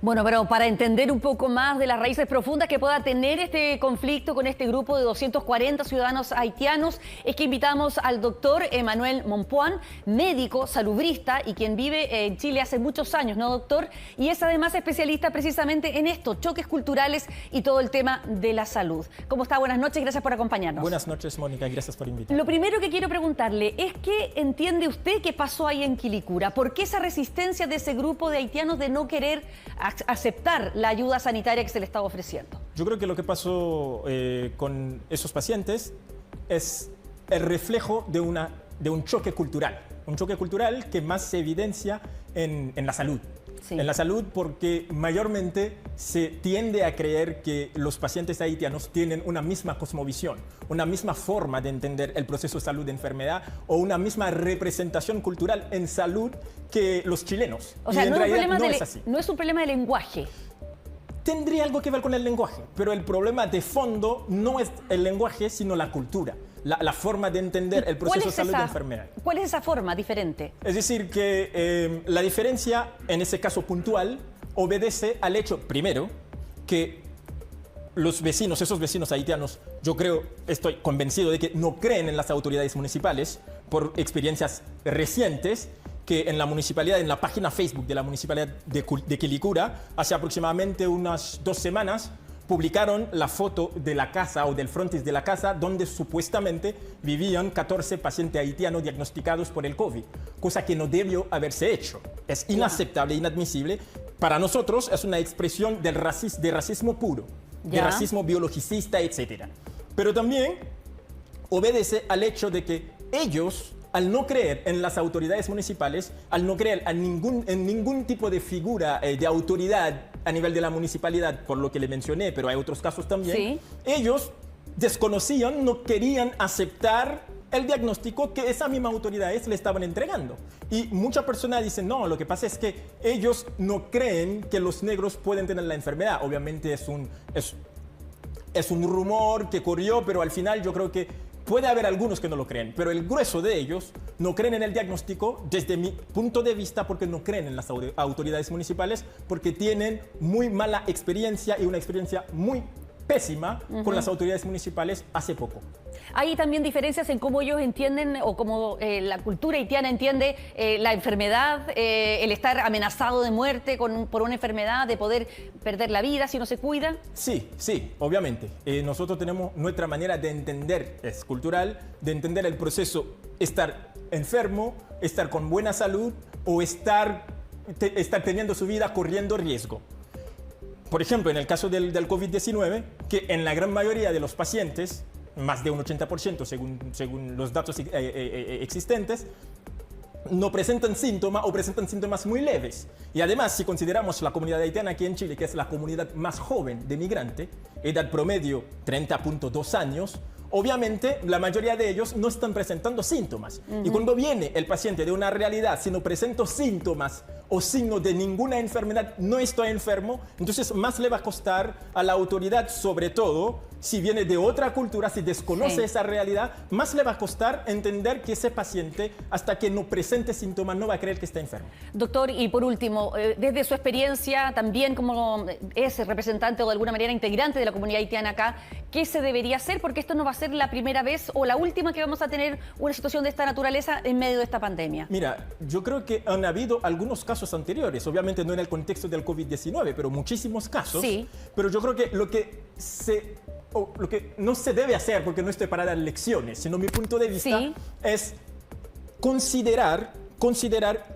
Bueno, pero para entender un poco más de las raíces profundas que pueda tener este conflicto con este grupo de 240 ciudadanos haitianos, es que invitamos al doctor Emmanuel Mompoan, médico, salubrista y quien vive en Chile hace muchos años, ¿no, doctor? Y es además especialista precisamente en esto, choques culturales y todo el tema de la salud. ¿Cómo está? Buenas noches, gracias por acompañarnos. Buenas noches, Mónica, gracias por invitarme. Lo primero que quiero preguntarle es ¿qué entiende usted que pasó ahí en Quilicura? ¿Por qué esa resistencia de ese grupo de haitianos de no querer aceptar la ayuda sanitaria que se le estaba ofreciendo? Yo creo que lo que pasó con esos pacientes es el reflejo de un choque cultural. Un choque cultural que más se evidencia en la salud. Sí. En la salud porque mayormente se tiende a creer que los pacientes haitianos tienen una misma cosmovisión, una misma forma de entender el proceso de salud de enfermedad o una misma representación cultural en salud que los chilenos. O sea, no es así. No es un problema de lenguaje. Tendría algo que ver con el lenguaje, pero el problema de fondo no es el lenguaje, sino la cultura. La forma de entender el proceso de salud de enfermedad. ¿Cuál es esa forma diferente? Es decir, que la diferencia en ese caso puntual obedece al hecho, primero, que los vecinos, esos vecinos haitianos, yo creo, estoy convencido de que no creen en las autoridades municipales por experiencias recientes que en la municipalidad, en la página Facebook de la municipalidad de Quilicura, hace aproximadamente unas 2 semanas, publicaron la foto de la casa o del frontis de la casa donde supuestamente vivían 14 pacientes haitianos diagnosticados por el COVID, cosa que no debió haberse hecho. Es inaceptable, inadmisible. Para nosotros es una expresión de racismo puro, de racismo biologicista, etc. Pero también obedece al hecho de que ellos, al no creer en las autoridades municipales, al no creer en ningún tipo de figura de autoridad a nivel de la municipalidad, por lo que le mencioné, pero hay otros casos también, sí, ellos desconocían, no querían aceptar el diagnóstico que esas mismas autoridades le estaban entregando. Y muchas personas dicen, no, lo que pasa es que ellos no creen que los negros pueden tener la enfermedad. Obviamente es un rumor que corrió, pero al final yo creo que puede haber algunos que no lo creen, pero el grueso de ellos no creen en el diagnóstico desde mi punto de vista porque no creen en las autoridades municipales, porque tienen muy mala experiencia y una experiencia muy pésima con las autoridades municipales hace poco. Hay también diferencias en cómo ellos entienden o cómo la cultura haitiana entiende la enfermedad, el estar amenazado de muerte por una enfermedad, de poder perder la vida si no se cuida. Sí, obviamente. Nosotros tenemos nuestra manera de entender, es cultural, de entender el proceso, estar enfermo, estar con buena salud o estar teniendo su vida corriendo riesgo. Por ejemplo, en el caso del COVID-19, que en la gran mayoría de los pacientes, más de un 80% según los datos existentes, no presentan síntomas o presentan síntomas muy leves. Y además, si consideramos la comunidad haitiana aquí en Chile, que es la comunidad más joven de migrante, edad promedio 30.2 años, obviamente la mayoría de ellos no están presentando síntomas. Y cuando viene el paciente de una realidad, si no presento síntomas o signo de ninguna enfermedad, no estoy enfermo, entonces más le va a costar a la autoridad, sobre todo si viene de otra cultura, si desconoce esa realidad, más le va a costar entender que ese paciente, hasta que no presente síntomas, no va a creer que está enfermo. Doctor, y por último, desde su experiencia, también como es representante o de alguna manera integrante de la comunidad haitiana acá, ¿qué se debería hacer? Porque esto no va a ser la primera vez o la última que vamos a tener una situación de esta naturaleza en medio de esta pandemia. Mira, yo creo que han habido algunos casos anteriores, obviamente no en el contexto del COVID-19, pero muchísimos casos. Sí. Pero yo creo que lo que no se debe hacer, porque no estoy para dar lecciones, sino mi punto de vista es considerar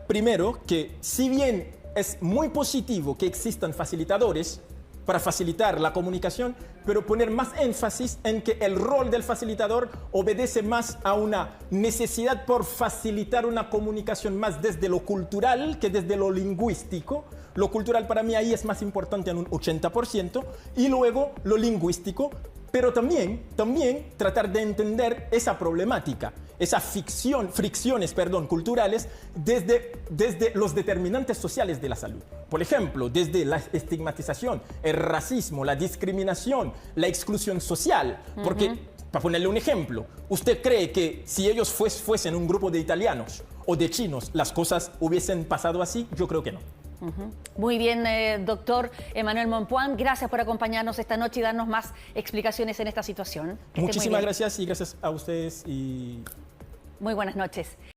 primero que si bien es muy positivo que existan facilitadores para facilitar la comunicación, pero poner más énfasis en que el rol del facilitador obedece más a una necesidad por facilitar una comunicación más desde lo cultural que desde lo lingüístico. Lo cultural para mí ahí es más importante en un 80% y luego lo lingüístico, pero también tratar de entender esa problemática, esas fricciones culturales desde los determinantes sociales de la salud. Por ejemplo, desde la estigmatización, el racismo, la discriminación, la exclusión social. Porque, para ponerle un ejemplo, ¿usted cree que si ellos fuesen un grupo de italianos o de chinos, las cosas hubiesen pasado así? Yo creo que no. Muy bien, doctor Emmanuel Mompoan, gracias por acompañarnos esta noche y darnos más explicaciones en esta situación. Muchísimas gracias y gracias a ustedes. Muy buenas noches.